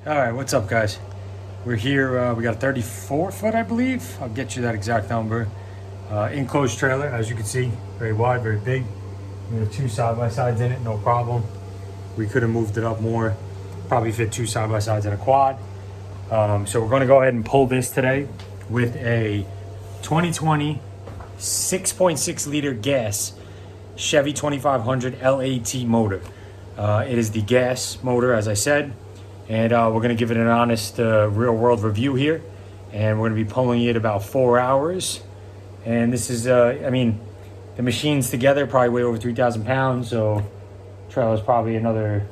All right, what's up, guys? We're here. We got a 34 foot, I believe. I'll get you that exact number. Enclosed trailer, as you can see, very wide, very big. We have two side-by-sides in it, no problem. We could have moved it up more. Probably fit two side-by-sides in a quad. So we're going to go ahead and pull this today with a 2020 6.6 liter gas Chevy 2500 LAT motor. It is the gas motor, as I said. And we're going to give it an honest real world review here. And we're going to be pulling it about 4 hours. And this is, I mean, the machines together probably weigh over 3,000 pounds. So trailer's probably another,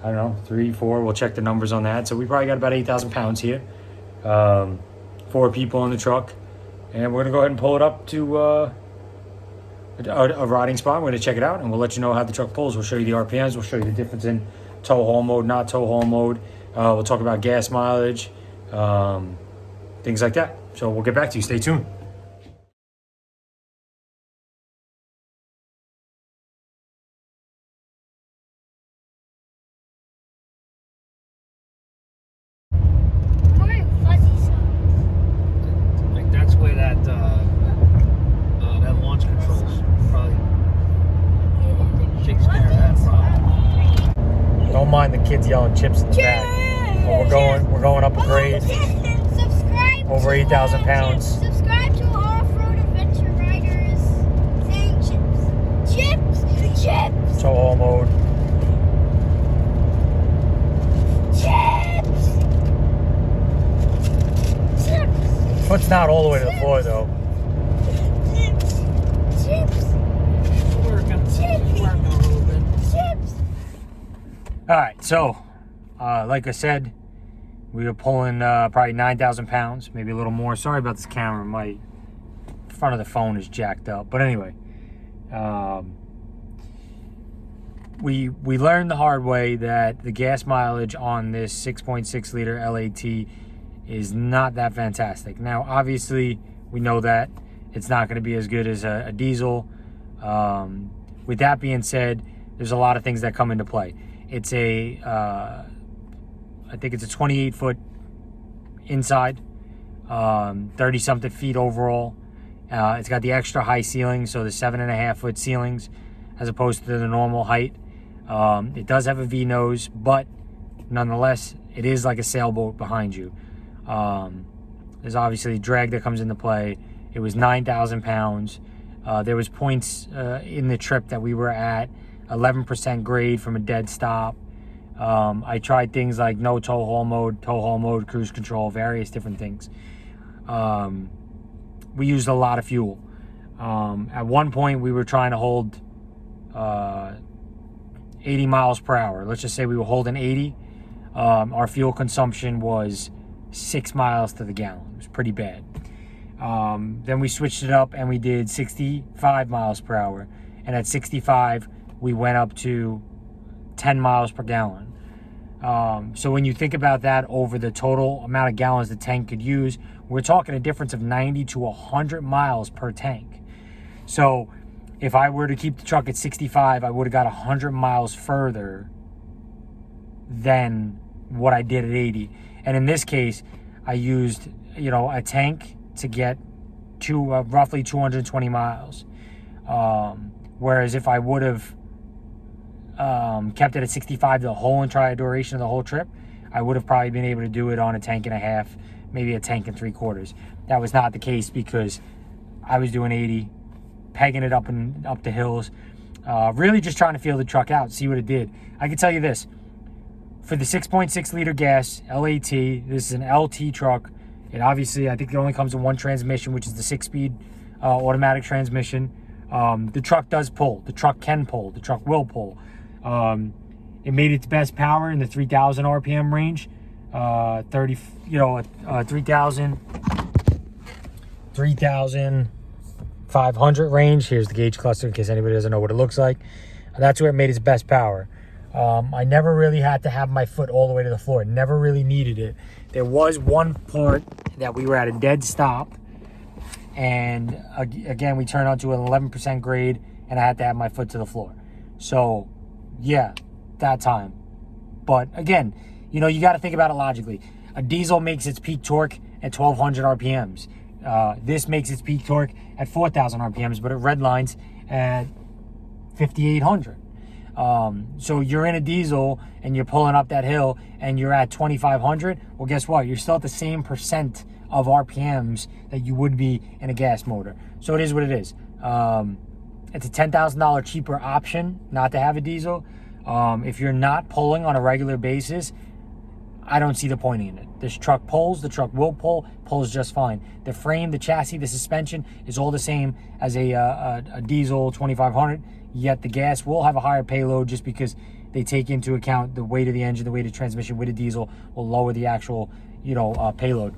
I don't know, 3, 4. We'll check the numbers on that. So we probably got about 8,000 pounds here. 4 people in the truck. And we're going to go ahead and pull it up to a riding spot. We're going to check it out and we'll let you know how the truck pulls. We'll show you the RPMs. We'll show you the difference in tow haul mode, not tow haul mode. We'll talk about gas mileage, things like that. So we'll get back to you. Stay tuned. Like that's where that launch controls probably takes care of that problem. Don't mind the kids yelling chips in the back. But we're going up a grade. Subscribe. Over 8,000 pounds. Subscribe to Off-Road Adventure Riders. Saying chips. Chips. Tow haul mode. Chips. Chips. Foot's not all the way to the floor though. Chips. Working a little bit. Chips. All right, so like I said, we were pulling probably 9,000 pounds, maybe a little more. Sorry about this camera. My front of the phone is jacked up. But anyway, we learned the hard way that the gas mileage on this 6.6 liter LAT is not that fantastic. Now, obviously, we know that it's not going to be as good as a diesel. With that being said, there's a lot of things that come into play. It's I think it's a 28 foot inside, 30 something feet overall. It's got the extra high ceiling, so the 7.5 foot ceilings as opposed to the normal height. It does have a V nose, but nonetheless, it is like a sailboat behind you. There's obviously drag that comes into play. It was 9,000 pounds. There was points in the trip that we were at 11% grade from a dead stop. I tried things like no tow haul mode, cruise control, various different things. We used a lot of fuel. At one point, we were trying to hold 80 miles per hour. Let's just say we were holding 80. Our fuel consumption was 6 miles to the gallon. It was pretty bad. Then we switched it up and we did 65 miles per hour. And at 65, we went up to 10 miles per gallon. So when you think about that over the total amount of gallons the tank could use, we're talking a difference of 90 to 100 miles per tank. So if I were to keep the truck at 65, I would have got 100 miles further than what I did at 80. And in this case, I used, a tank to get to roughly 220 miles. Whereas if I would have kept it at 65 the whole entire duration of the whole trip, I would have probably been able to do it on a tank and a half, maybe a tank and 3/4. That was not the case because I was doing 80, pegging it up the hills, really just trying to feel the truck out, see what it did. I can tell you this, for the 6.6 liter gas LAT, this is an LT truck. It obviously, I think it only comes in one transmission, which is the 6-speed automatic transmission. The truck does pull. The truck can pull. The truck will pull. It made its best power in the 3,000 RPM range. 3,500 range. Here's the gauge cluster in case anybody doesn't know what it looks like. That's where it made its best power. I never really had to have my foot all the way to the floor. Never really needed it. There was one part that we were at a dead stop. And again, we turned onto an 11% grade and I had to have my foot to the floor. So yeah, that time. But again, you know, you got to think about it logically. A diesel makes its peak torque at 1,200 RPMs. This makes its peak torque at 4,000 RPMs, but it redlines at 5,800. So you're in a diesel and you're pulling up that hill and you're at 2,500. Well, guess what? You're still at the same percent of RPMs that you would be in a gas motor. So it is what it is. It's a $10,000 cheaper option not to have a diesel. If you're not pulling on a regular basis, I don't see the point in it. This truck pulls, the truck will pulls just fine. The frame, the chassis, the suspension is all the same as a diesel 2,500, yet the gas will have a higher payload just because they take into account the weight of the engine, the weight of transmission with a diesel will lower the actual, you know, payload.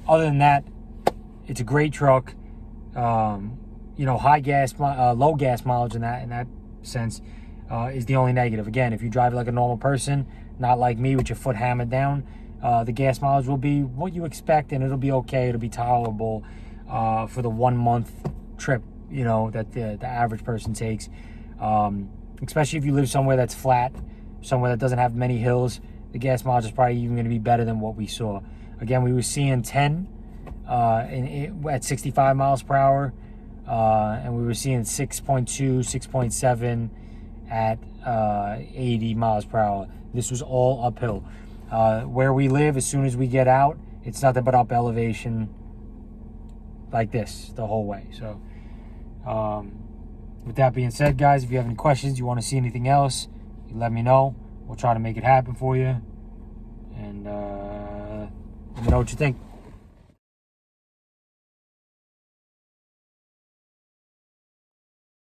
Other than that, it's a great truck. You know, low gas mileage in that sense is the only negative. Again, if you drive like a normal person, not like me with your foot hammered down, the gas mileage will be what you expect, and it'll be okay. It'll be tolerable for the 1 month trip, you know, that the average person takes. Especially if you live somewhere that's flat, somewhere that doesn't have many hills, the gas mileage is probably even going to be better than what we saw. Again, we were seeing 10 at 65 miles per hour, and we were seeing 6.2, 6.7 at 80 miles per hour. This was all uphill. Where we live, as soon as we get out, it's nothing but up elevation like this the whole way. So with that being said, guys, if you have any questions, you want to see anything else, you let me know. We'll try to make it happen for you. And let me know what you think.